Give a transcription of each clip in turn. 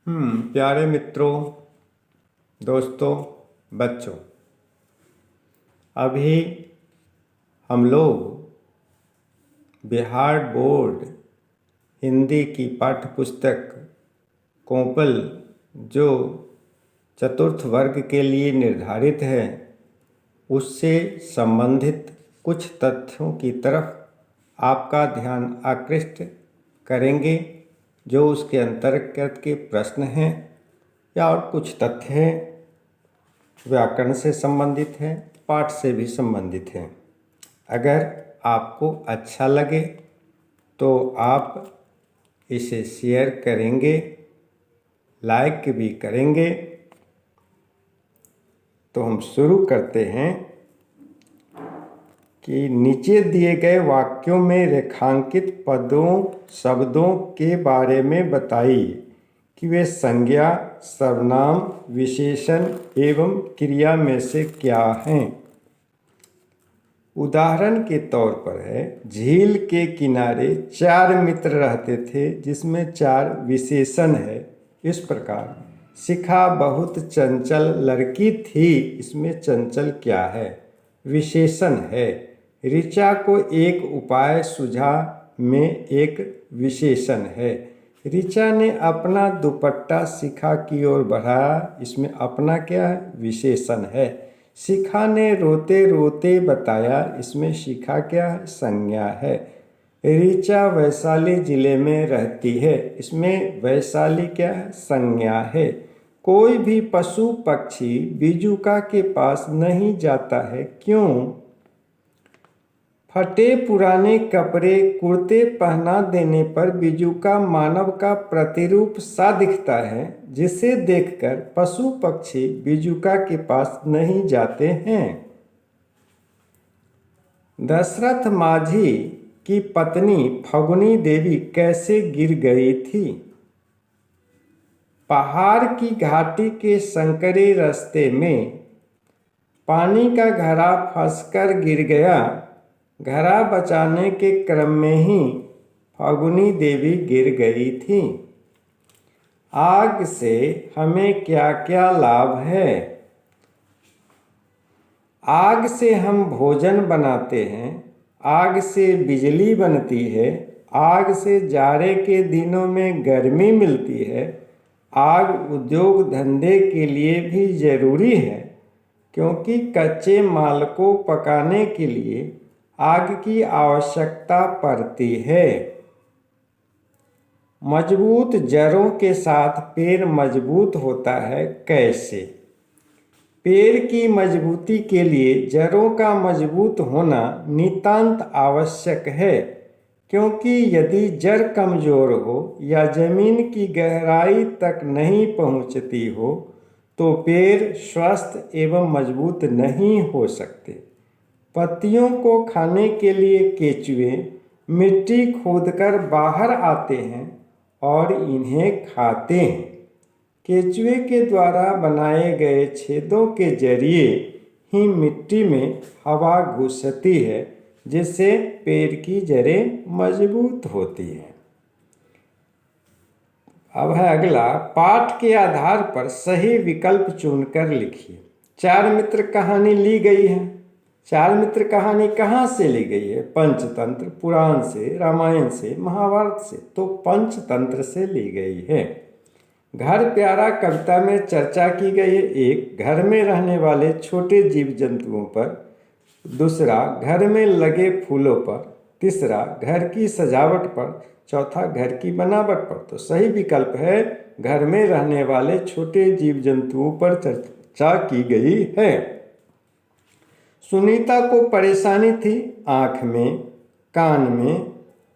प्यारे मित्रों, दोस्तों, बच्चों, अभी हम लोग बिहार बोर्ड हिंदी की पाठ्य पुस्तक कोंपल जो चतुर्थ वर्ग के लिए निर्धारित है उससे संबंधित कुछ तथ्यों की तरफ आपका ध्यान आकृष्ट करेंगे, जो उसके अंतर्गत के प्रश्न हैं या और कुछ तथ्य हैं, व्याकरण से संबंधित हैं, पाठ से भी संबंधित हैं। अगर आपको अच्छा लगे तो आप इसे शेयर करेंगे, लाइक भी करेंगे। तो हम शुरू करते हैं कि नीचे दिए गए वाक्यों में रेखांकित पदों शब्दों के बारे में बताइए कि वे संज्ञा, सर्वनाम, विशेषण एवं क्रिया में से क्या हैं। उदाहरण के तौर पर है, झील के किनारे 4 मित्र रहते थे जिसमें 4 विशेषण है। इस प्रकार शिखा बहुत चंचल लड़की थी, इसमें चंचल क्या है? विशेषण है। ऋचा को एक उपाय सूझा में एक विशेषण है। ऋचा ने अपना दुपट्टा शिखा की ओर बढ़ाया, इसमें अपना क्या है? विशेषण है। शिखा ने रोते रोते बताया, इसमें शिखा क्या है? संज्ञा है। ऋचा वैशाली जिले में रहती है, इसमें वैशाली क्या है? संज्ञा है। कोई भी पशु पक्षी बिजुका के पास नहीं जाता है, क्यों? फटे पुराने कपड़े कुर्ते पहना देने पर बिजुका मानव का प्रतिरूप सा दिखता है, जिसे देखकर पशु पक्षी बिजुका के पास नहीं जाते हैं। दशरथ माझी की पत्नी फगुनी देवी कैसे गिर गई थी? पहाड़ की घाटी के संकरे रास्ते में पानी का घड़ा फंसकर गिर गया। घड़ा बचाने के क्रम में ही फगुनी देवी गिर गई थी। आग से हमें क्या क्या लाभ है? आग से हम भोजन बनाते हैं, आग से बिजली बनती है, आग से जाड़े के दिनों में गर्मी मिलती है। आग उद्योग धंधे के लिए भी जरूरी है, क्योंकि कच्चे माल को पकाने के लिए आग की आवश्यकता पड़ती है। मजबूत जड़ों के साथ पेड़ मजबूत होता है, कैसे? पेड़ की मजबूती के लिए जड़ों का मजबूत होना नितांत आवश्यक है, क्योंकि यदि जड़ कमजोर हो या जमीन की गहराई तक नहीं पहुंचती हो तो पेड़ स्वस्थ एवं मजबूत नहीं हो सकते। पत्तियों को खाने के लिए केंचुए मिट्टी खोदकर बाहर आते हैं और इन्हें खाते हैं। केंचुए के द्वारा बनाए गए छेदों के जरिए ही मिट्टी में हवा घुसती है, जिससे पेड़ की जड़ें मजबूत होती हैं। अब है अगला, पाठ के आधार पर सही विकल्प चुनकर लिखिए। 4 मित्र कहानी ली गई है। 4 मित्र कहानी कहाँ से ली गई है? पंचतंत्र, पुराण से, रामायण से, महाभारत से। तो पंचतंत्र से ली गई है। घर प्यारा कविता में चर्चा की गई है। 1, घर में रहने वाले छोटे जीव जंतुओं पर। 2, घर में लगे फूलों पर। 3, घर की सजावट पर। 4, घर की बनावट पर। तो सही विकल्प है, घर में रहने वाले छोटे जीव जंतुओं पर चर्चा की गई है। सुनीता को परेशानी थी आँख में, कान में,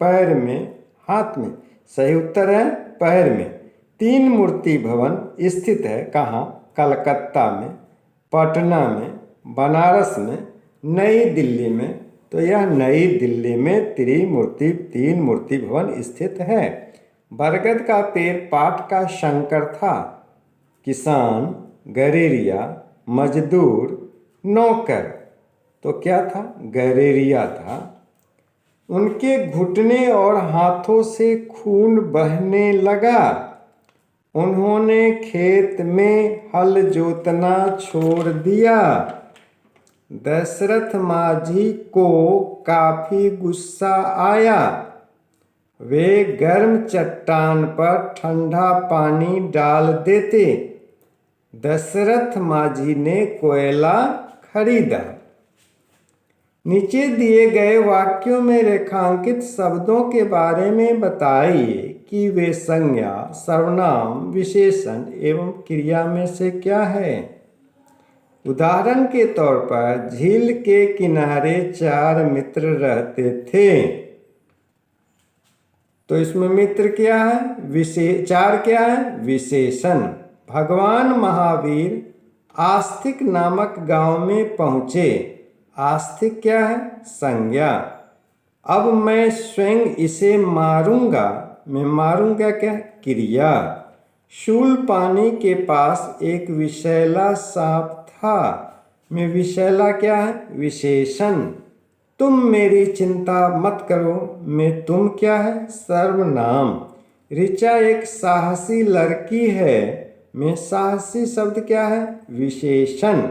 पैर में, हाथ में। सही उत्तर है पैर में। 3 मूर्ति भवन स्थित है कहाँ? कलकत्ता में, पटना में, बनारस में, नई दिल्ली में। तो यह नई दिल्ली में 3 मूर्ति भवन स्थित है। बरगद का पेड़ पाठ का शंकर था। किसान, गरेरिया, मजदूर, नौकर। तो क्या था? गरेरिया था। उनके घुटने और हाथों से खून बहने लगा। उन्होंने खेत में हल जोतना छोड़ दिया। दशरथ माझी को काफी गुस्सा आया। वे गर्म चट्टान पर ठंडा पानी डाल देते। दशरथ माझी ने कोयला खरीदा। नीचे दिए गए वाक्यों में रेखांकित शब्दों के बारे में बताइए कि वे संज्ञा, सर्वनाम, विशेषण एवं क्रिया में से क्या है। उदाहरण के तौर पर झील के किनारे 4 मित्र रहते थे। तो इसमें मित्र क्या है? 4 क्या है? विशेषण। भगवान महावीर आस्तिक नामक गांव में पहुंचे। आस्तिक क्या है? संज्ञा। अब मैं स्वयं इसे मारूंगा। मैं मारूंगा क्या? क्रिया। शूल पानी के पास एक विषैला सांप था। मैं विषैला क्या है? विशेषण। तुम मेरी चिंता मत करो। मैं तुम क्या है? सर्वनाम। ऋचा एक साहसी लड़की है। मैं साहसी शब्द क्या है? विशेषण।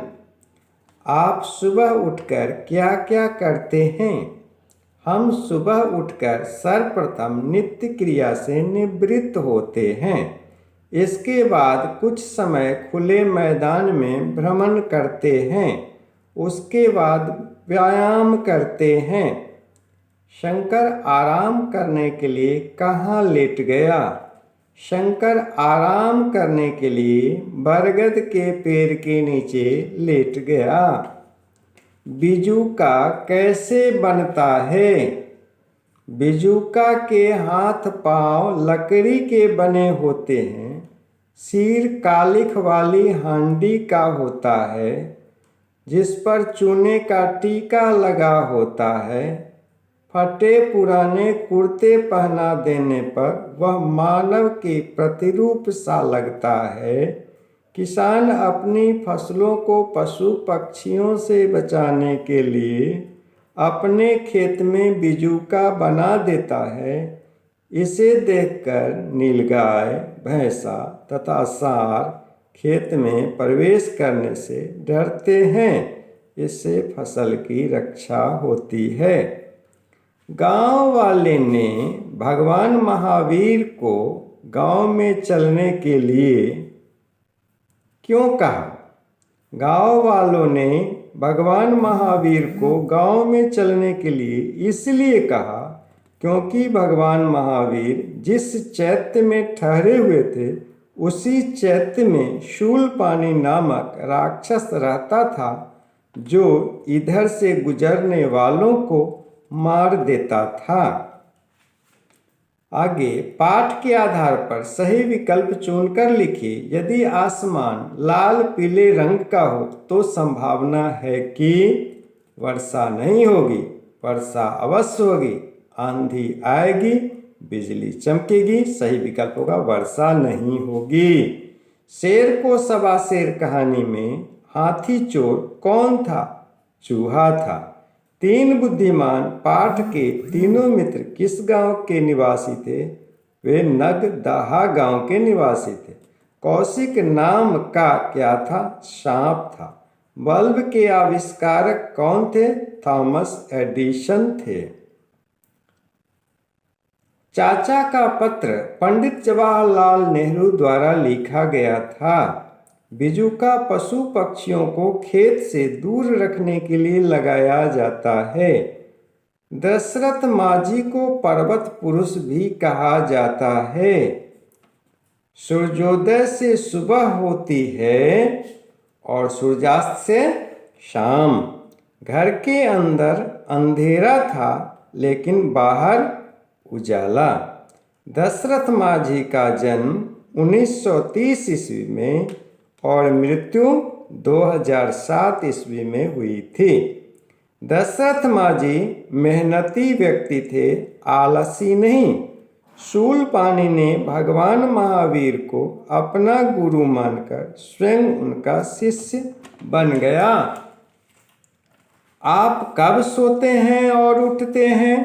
आप सुबह उठकर क्या क्या करते हैं? हम सुबह उठकर सर्वप्रथम नित्य क्रिया से निवृत्त होते हैं। इसके बाद कुछ समय खुले मैदान में भ्रमण करते हैं। उसके बाद व्यायाम करते हैं। शंकर आराम करने के लिए कहाँ लेट गया? शंकर आराम करने के लिए बरगद के पेड़ के नीचे लेट गया। बिजूका कैसे बनता है? बिजूका के हाथ पांव लकड़ी के बने होते हैं। सिर कालिख वाली हांडी का होता है जिस पर चूने का टीका लगा होता है। फटे पुराने कुर्ते पहना देने पर वह मानव के प्रतिरूप सा लगता है। किसान अपनी फसलों को पशु पक्षियों से बचाने के लिए अपने खेत में बिजूका बना देता है। इसे देखकर नीलगाय, भैंसा तथा सांड खेत में प्रवेश करने से डरते हैं। इससे फसल की रक्षा होती है। गांव वाले ने भगवान महावीर को गांव में चलने के लिए क्यों कहा? गांव वालों ने भगवान महावीर को गांव में चलने के लिए इसलिए कहा क्योंकि भगवान महावीर जिस चैत्य में ठहरे हुए थे उसी चैत्य में शूलपाणी नामक राक्षस रहता था जो इधर से गुजरने वालों को मार देता था। आगे पाठ के आधार पर सही विकल्प चुनकर लिखिए। यदि आसमान लाल पीले रंग का हो तो संभावना है कि वर्षा नहीं होगी, वर्षा अवश्य होगी, आंधी आएगी, बिजली चमकेगी। सही विकल्प होगा वर्षा नहीं होगी। शेर को सवा शेर कहानी में हाथी चोर कौन था? चूहा था। 3 बुद्धिमान पाठ के तीनों मित्र किस गांव के निवासी थे? वे नगदहा गांव के निवासी थे। कौशिक नाम का क्या था? सांप था। बल्ब के आविष्कारक कौन थे? थॉमस एडिसन थे। चाचा का पत्र पंडित जवाहरलाल नेहरू द्वारा लिखा गया था। बिजूका पशु पक्षियों को खेत से दूर रखने के लिए लगाया जाता है। दशरथ माझी को पर्वत पुरुष भी कहा जाता है। सूर्योदय से सुबह होती है और सूर्यास्त से शाम। घर के अंदर अंधेरा था लेकिन बाहर उजाला। दशरथ माझी का जन्म 1930 ईस्वी में और मृत्यु 2007 ईस्वी में हुई थी। दशरथ माझी मेहनती व्यक्ति थे, आलसी नहीं। शूलपाणी ने भगवान महावीर को अपना गुरु मानकर स्वयं उनका शिष्य बन गया। आप कब सोते हैं और उठते हैं?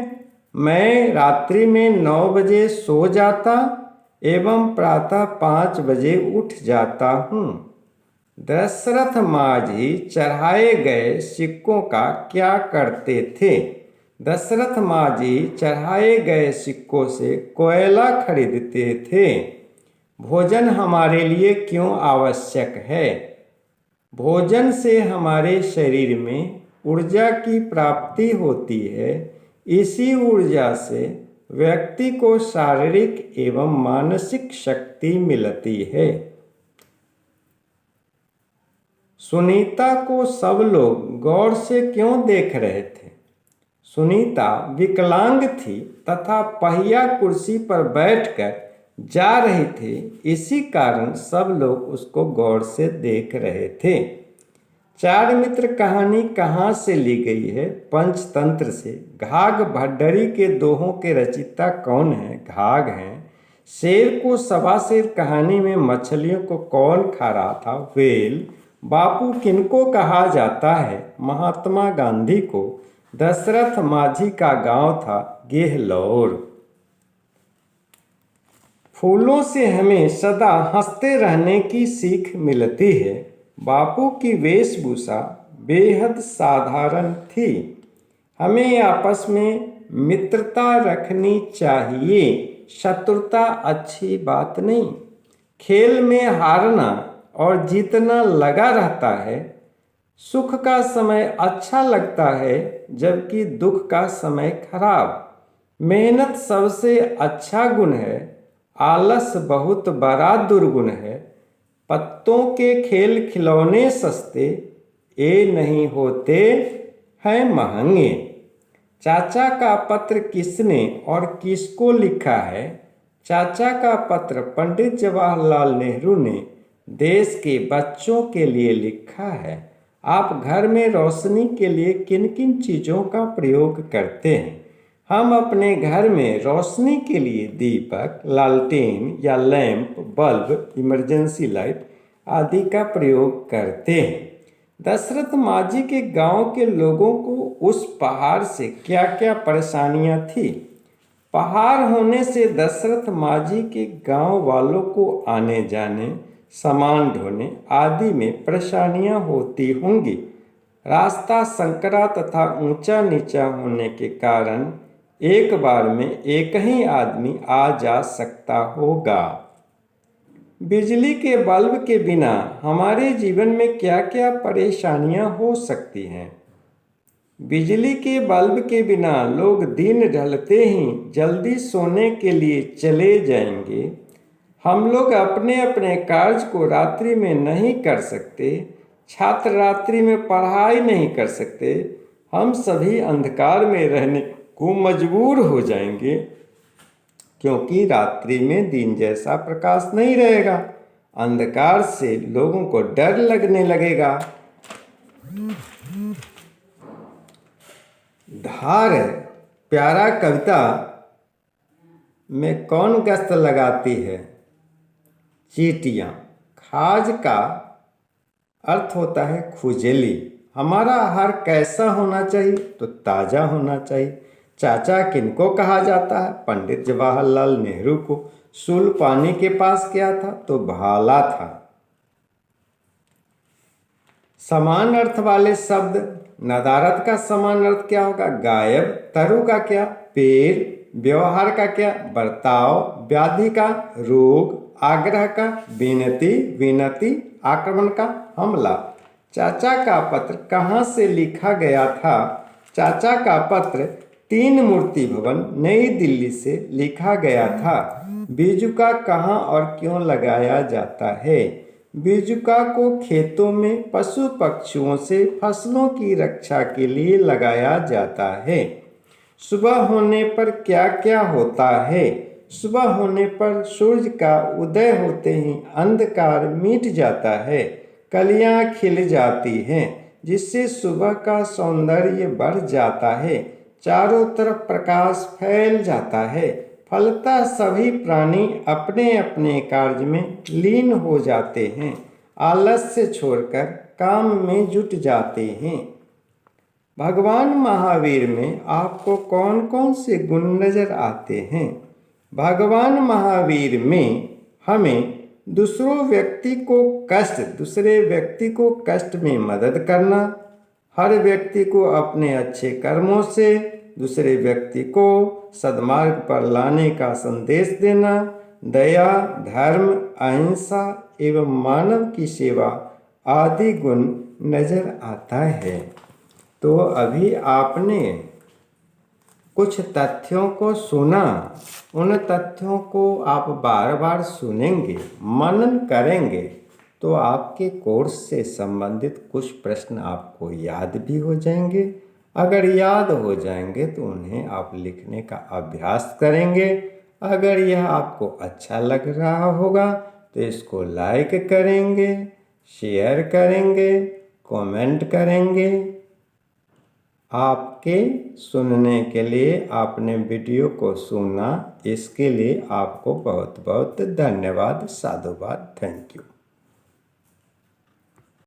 मैं रात्रि में 9 बजे सो जाता एवं प्रातः 5 बजे उठ जाता हूँ। दशरथ माझी चढ़ाए गए सिक्कों का क्या करते थे? दशरथ माझी चढ़ाए गए सिक्कों से कोयला खरीदते थे। भोजन हमारे लिए क्यों आवश्यक है? भोजन से हमारे शरीर में ऊर्जा की प्राप्ति होती है। इसी ऊर्जा से व्यक्ति को शारीरिक एवं मानसिक शक्ति मिलती है। सुनीता को सब लोग गौर से क्यों देख रहे थे? सुनीता विकलांग थी तथा पहिया कुर्सी पर बैठकर जा रही थी, इसी कारण सब लोग उसको गौर से देख रहे थे। चार मित्र कहानी कहाँ से ली गई है? पंचतंत्र से। घाघ भड्डरी के दोहों के रचयिता कौन है? घाघ हैं। शेर को सवा शेर कहानी में मछलियों को कौन खा रहा था? व्हेल। बापू किनको कहा जाता है? महात्मा गांधी को। दशरथ माझी का गांव था गेहलोर। फूलों से हमें सदा हंसते रहने की सीख मिलती है। बापू की वेशभूषा बेहद साधारण थी। हमें आपस में मित्रता रखनी चाहिए, शत्रुता अच्छी बात नहीं। खेल में हारना और जीतना लगा रहता है। सुख का समय अच्छा लगता है जबकि दुख का समय खराब। मेहनत सबसे अच्छा गुण है, आलस बहुत बड़ा दुर्गुण है। पत्तों के खेल खिलौने सस्ते, ये नहीं होते हैं महंगे। चाचा का पत्र किसने और किसको लिखा है? चाचा का पत्र पंडित जवाहरलाल नेहरू ने देश के बच्चों के लिए लिखा है। आप घर में रोशनी के लिए किन किन चीज़ों का प्रयोग करते हैं? हम अपने घर में रोशनी के लिए दीपक, लालटेन या लैंप, बल्ब, इमरजेंसी लाइट आदि का प्रयोग करते हैं। दशरथ माझी के गांव के लोगों को उस पहाड़ से क्या क्या परेशानियां थी? पहाड़ होने से दशरथ माझी के गांव वालों को आने जाने, सामान ढोने आदि में परेशानियां होती होंगी। रास्ता संकरा तथा ऊंचा नीचा होने के कारण एक बार में एक ही आदमी आ जा सकता होगा। बिजली के बल्ब के बिना हमारे जीवन में क्या क्या परेशानियां हो सकती हैं? बिजली के बल्ब के बिना लोग दिन ढलते ही जल्दी सोने के लिए चले जाएंगे। हम लोग अपने अपने कार्य को रात्रि में नहीं कर सकते। छात्र रात्रि में पढ़ाई नहीं कर सकते। हम सभी अंधकार में रहने को मजबूर हो जाएंगे क्योंकि रात्रि में दिन जैसा प्रकाश नहीं रहेगा। अंधकार से लोगों को डर लगने लगेगा। धार प्यारा कविता में कौन गश्त लगाती है? चींटियाँ। खाज का अर्थ होता है खुजली। हमारा आहार कैसा होना चाहिए? तो ताज़ा होना चाहिए। चाचा किनको कहा जाता है? पंडित जवाहरलाल नेहरू को। सूल पानी के पास क्या था? तो भाला था। समान अर्थ वाले शब्द। नदारत का समान अर्थ क्या होगा? गायब। तरु का क्या? पेड़। व्यवहार का क्या? बर्ताव। व्याधि का? रोग। आग्रह का? विनती। विनती आक्रमण का? हमला। चाचा का पत्र कहाँ से लिखा गया था? चाचा का पत्र तीन मूर्ति भवन नई दिल्ली से लिखा गया था। बीजुका कहाँ और क्यों लगाया जाता है? बीजुका को खेतों में पशु पक्षियों से फसलों की रक्षा के लिए लगाया जाता है। सुबह होने पर क्या क्या होता है? सुबह होने पर सूर्य का उदय होते ही अंधकार मिट जाता है, कलियां खिल जाती हैं, जिससे सुबह का सौंदर्य बढ़ जाता है, चारों तरफ प्रकाश फैल जाता है। फलतः सभी प्राणी अपने अपने कार्य में लीन हो जाते हैं, आलस्य छोड़कर काम में जुट जाते हैं। भगवान महावीर में आपको कौन कौन से गुण नजर आते हैं? भगवान महावीर में हमें दूसरे व्यक्ति को कष्ट में मदद करना, हर व्यक्ति को अपने अच्छे कर्मों से दूसरे व्यक्ति को सद्मार्ग पर लाने का संदेश देना, दया, धर्म, अहिंसा एवं मानव की सेवा आदि गुण नजर आता है। तो अभी आपने कुछ तथ्यों को सुना, उन तथ्यों को आप बार बार सुनेंगे, मनन करेंगे तो आपके कोर्स से संबंधित कुछ प्रश्न आपको याद भी हो जाएंगे। अगर याद हो जाएंगे तो उन्हें आप लिखने का अभ्यास करेंगे। अगर यह आपको अच्छा लग रहा होगा तो इसको लाइक करेंगे, शेयर करेंगे, कमेंट करेंगे। आपके सुनने के लिए, आपने वीडियो को सुना, इसके लिए आपको बहुत बहुत धन्यवाद, साधुवाद, थैंक यू।